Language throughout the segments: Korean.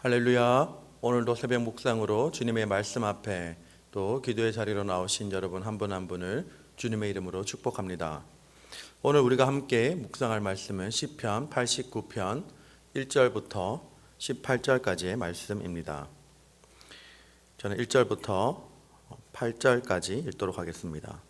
할렐루야. 오늘도 새벽 묵상으로 주님의 말씀 앞에 또 기도의 자리로 나오신 여러분 한 분 한 분을 주님의 이름으로 축복합니다. 오늘 우리가 함께 묵상할 말씀은 시편 89편 1절부터 18절까지의 말씀입니다. 저는 1절부터 8절까지 읽도록 하겠습니다.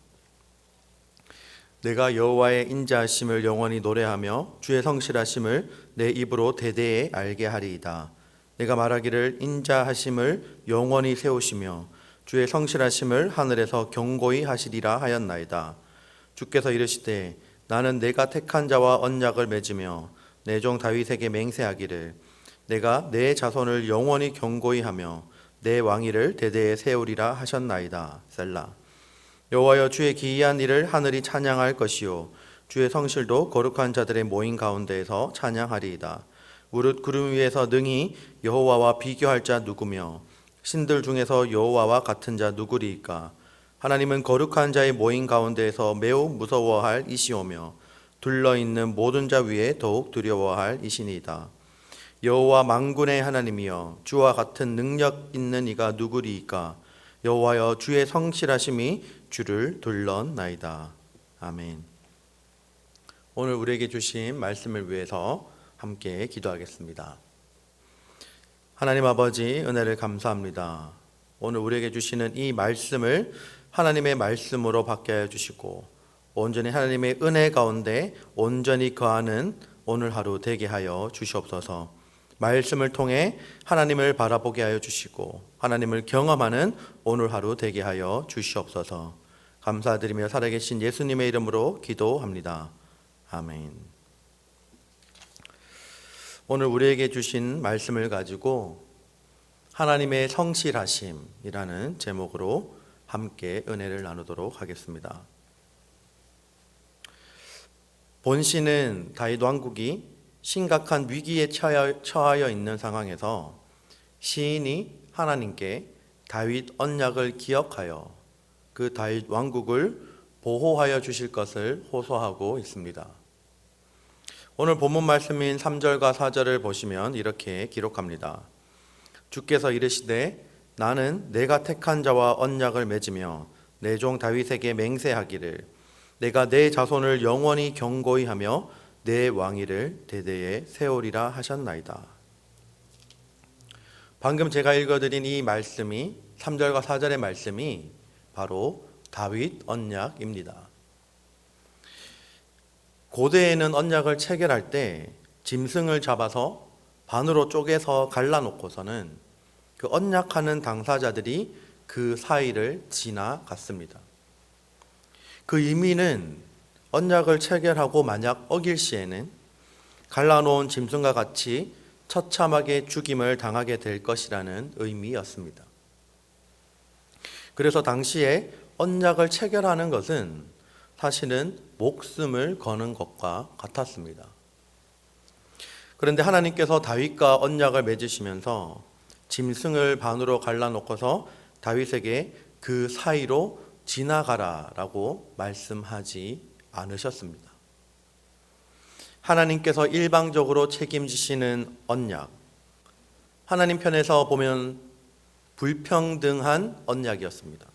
내가 여호와의 인자하심을 영원히 노래하며 주의 성실하심을 내 입으로 대대에 알게 하리이다. 내가 말하기를 인자하심을 영원히 세우시며 주의 성실하심을 하늘에서 경고히 하시리라 하였나이다. 주께서 이르시되 나는 내가 택한 자와 언약을 맺으며 내 종 다윗에게 맹세하기를 내가 내 자손을 영원히 경고히 하며 내 왕위를 대대에 세우리라 하셨나이다. 셀라. 여호와여, 주의 기이한 일을 하늘이 찬양할 것이요 주의 성실도 거룩한 자들의 모임 가운데에서 찬양하리이다. 무릇 구름 위에서 능히 여호와와 비교할 자 누구며 신들 중에서 여호와와 같은 자 누구리이까? 하나님은 거룩한 자의 모임 가운데에서 매우 무서워할 이시오며 둘러있는 모든 자 위에 더욱 두려워할 이시니이다. 여호와 만군의 하나님이여, 주와 같은 능력 있는 이가 누구리이까? 여호와여, 주의 성실하심이 주를 둘렀나이다. 아멘. 오늘 우리에게 주신 말씀을 위해서 함께 기도하겠습니다. 하나님 아버지, 은혜를 감사합니다. 오늘 우리에게 주시는 이 말씀을 하나님의 말씀으로 받게 하여 주시고 온전히 하나님의 은혜 가운데 온전히 거하는 오늘 하루 되게 하여 주시옵소서. 말씀을 통해 하나님을 바라보게 하여 주시고 하나님을 경험하는 오늘 하루 되게 하여 주시옵소서. 감사드리며 살아계신 예수님의 이름으로 기도합니다. 아멘. 오늘 우리에게 주신 말씀을 가지고 하나님의 성실하심이라는 제목으로 함께 은혜를 나누도록 하겠습니다. 본시는 다윗 왕국이 심각한 위기에 처하여 있는 상황에서 시인이 하나님께 다윗 언약을 기억하여 그 다윗 왕국을 보호하여 주실 것을 호소하고 있습니다. 오늘 본문 말씀인 3절과 4절을 보시면 이렇게 기록합니다. 주께서 이르시되 나는 내가 택한 자와 언약을 맺으며 내 종 다윗에게 맹세하기를 내가 내 자손을 영원히 경고히 하며 내 왕위를 대대에 세우리라 하셨나이다. 방금 제가 읽어드린 이 말씀이 3절과 4절의 말씀이 바로 다윗 언약입니다. 고대에는 언약을 체결할 때 짐승을 잡아서 반으로 쪼개서 갈라놓고서는 그 언약하는 당사자들이 그 사이를 지나갔습니다. 그 의미는 언약을 체결하고 만약 어길 시에는 갈라놓은 짐승과 같이 처참하게 죽임을 당하게 될 것이라는 의미였습니다. 그래서 당시에 언약을 체결하는 것은 사실은 목숨을 거는 것과 같았습니다. 그런데 하나님께서 다윗과 언약을 맺으시면서 짐승을 반으로 갈라놓고서 다윗에게 그 사이로 지나가라라고 말씀하지 않으셨습니다. 하나님께서 일방적으로 책임지시는 언약, 하나님 편에서 보면 불평등한 언약이었습니다.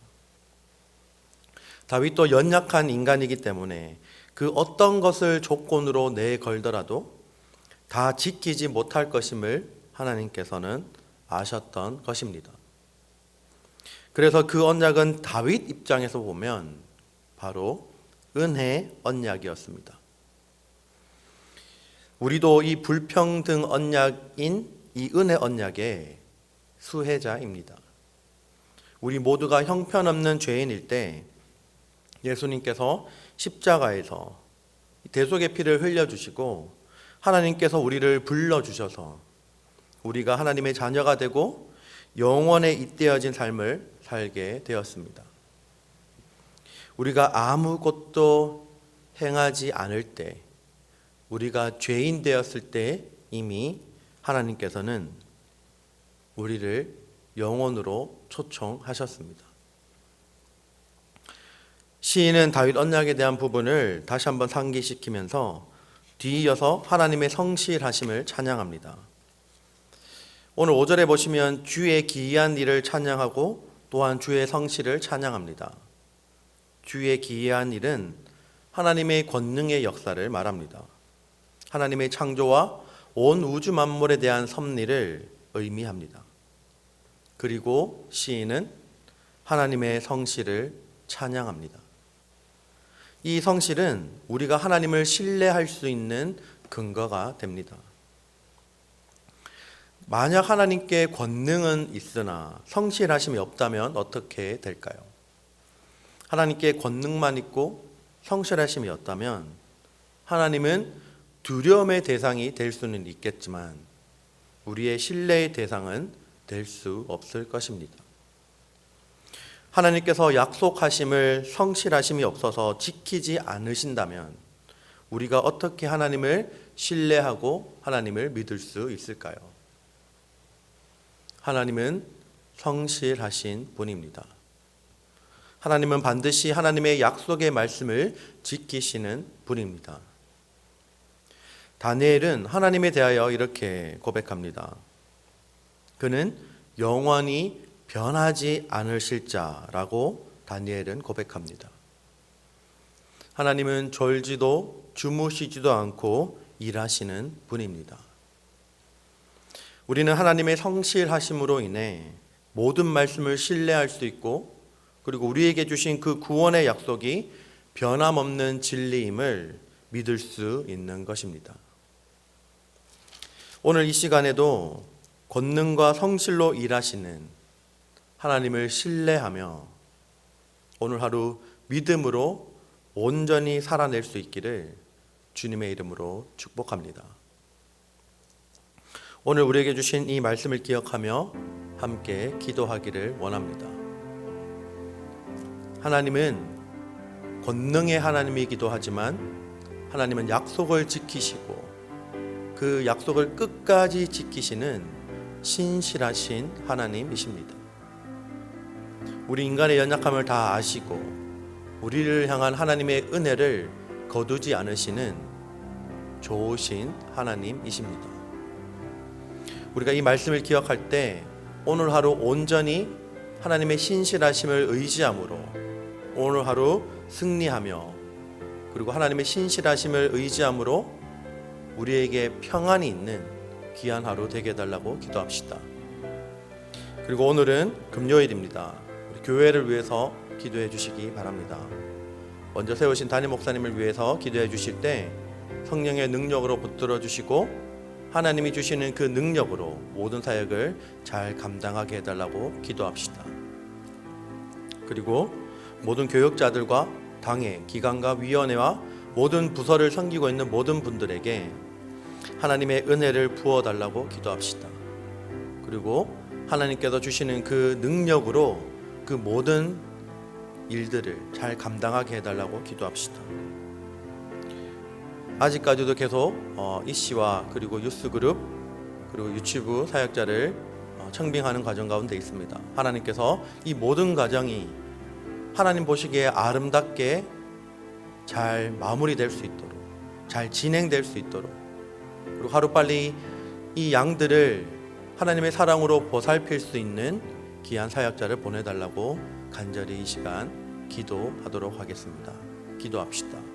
다윗도 연약한 인간이기 때문에 그 어떤 것을 조건으로 내걸더라도 다 지키지 못할 것임을 하나님께서는 아셨던 것입니다. 그래서 그 언약은 다윗 입장에서 보면 바로 은혜 언약이었습니다. 우리도 이 불평등 언약인 이 은혜 언약의 수혜자입니다. 우리 모두가 형편없는 죄인일 때 예수님께서 십자가에서 대속의 피를 흘려주시고 하나님께서 우리를 불러주셔서 우리가 하나님의 자녀가 되고 영원에 잇대어진 삶을 살게 되었습니다. 우리가 아무것도 행하지 않을 때, 우리가 죄인 되었을 때 이미 하나님께서는 우리를 영원으로 초청하셨습니다. 시인은 다윗 언약에 대한 부분을 다시 한번 상기시키면서 뒤이어서 하나님의 성실하심을 찬양합니다. 오늘 5절에 보시면 주의 기이한 일을 찬양하고 또한 주의 성실을 찬양합니다. 주의 기이한 일은 하나님의 권능의 역사를 말합니다. 하나님의 창조와 온 우주 만물에 대한 섭리를 의미합니다. 그리고 시인은 하나님의 성실을 찬양합니다. 이 성실은 우리가 하나님을 신뢰할 수 있는 근거가 됩니다. 만약 하나님께 권능은 있으나 성실하심이 없다면 어떻게 될까요? 하나님께 권능만 있고 성실하심이 없다면 하나님은 두려움의 대상이 될 수는 있겠지만 우리의 신뢰의 대상은 될 수 없을 것입니다. 하나님께서 약속하심을 성실하심이 없어서 지키지 않으신다면 우리가 어떻게 하나님을 신뢰하고 하나님을 믿을 수 있을까요? 하나님은 성실하신 분입니다. 하나님은 반드시 하나님의 약속의 말씀을 지키시는 분입니다. 다니엘은 하나님에 대하여 이렇게 고백합니다. 그는 영원히 변하지 않으실 자라고 다니엘은 고백합니다. 하나님은 졸지도 주무시지도 않고 일하시는 분입니다. 우리는 하나님의 성실하심으로 인해 모든 말씀을 신뢰할 수 있고 그리고 우리에게 주신 그 구원의 약속이 변함없는 진리임을 믿을 수 있는 것입니다. 오늘 이 시간에도 권능과 성실로 일하시는 하나님을 신뢰하며 오늘 하루 믿음으로 온전히 살아낼 수 있기를 주님의 이름으로 축복합니다. 오늘 우리에게 주신 이 말씀을 기억하며 함께 기도하기를 원합니다. 하나님은 권능의 하나님이기도 하지만 하나님은 약속을 지키시고 그 약속을 끝까지 지키시는 신실하신 하나님이십니다. 우리 인간의 연약함을 다 아시고 우리를 향한 하나님의 은혜를 거두지 않으시는 좋으신 하나님이십니다. 우리가 이 말씀을 기억할 때 오늘 하루 온전히 하나님의 신실하심을 의지함으로 오늘 하루 승리하며 그리고 하나님의 신실하심을 의지함으로 우리에게 평안이 있는 귀한 하루 되게 해달라고 기도합시다. 그리고 오늘은 금요일입니다. 우리 교회를 위해서 기도해 주시기 바랍니다. 먼저 세우신 담임 목사님을 위해서 기도해 주실 때 성령의 능력으로 붙들어 주시고 하나님이 주시는 그 능력으로 모든 사역을 잘 감당하게 해달라고 기도합시다. 그리고 모든 교역자들과 당회, 기관과 위원회와 모든 부서를 섬기고 있는 모든 분들에게 하나님의 은혜를 부어달라고 기도합시다. 그리고 하나님께서 주시는 그 능력으로 그 모든 일들을 잘 감당하게 해달라고 기도합시다. 아직까지도 계속 이씨와 그리고 유스그룹 그리고 유치부 사역자를 청빙하는 과정 가운데 있습니다. 하나님께서 이 모든 과정이 하나님 보시기에 아름답게 잘 마무리될 수 있도록 잘 진행될 수 있도록 그리고 하루빨리 이 양들을 하나님의 사랑으로 보살필 수 있는 귀한 사역자를 보내달라고 간절히 이 시간 기도하도록 하겠습니다. 기도합시다.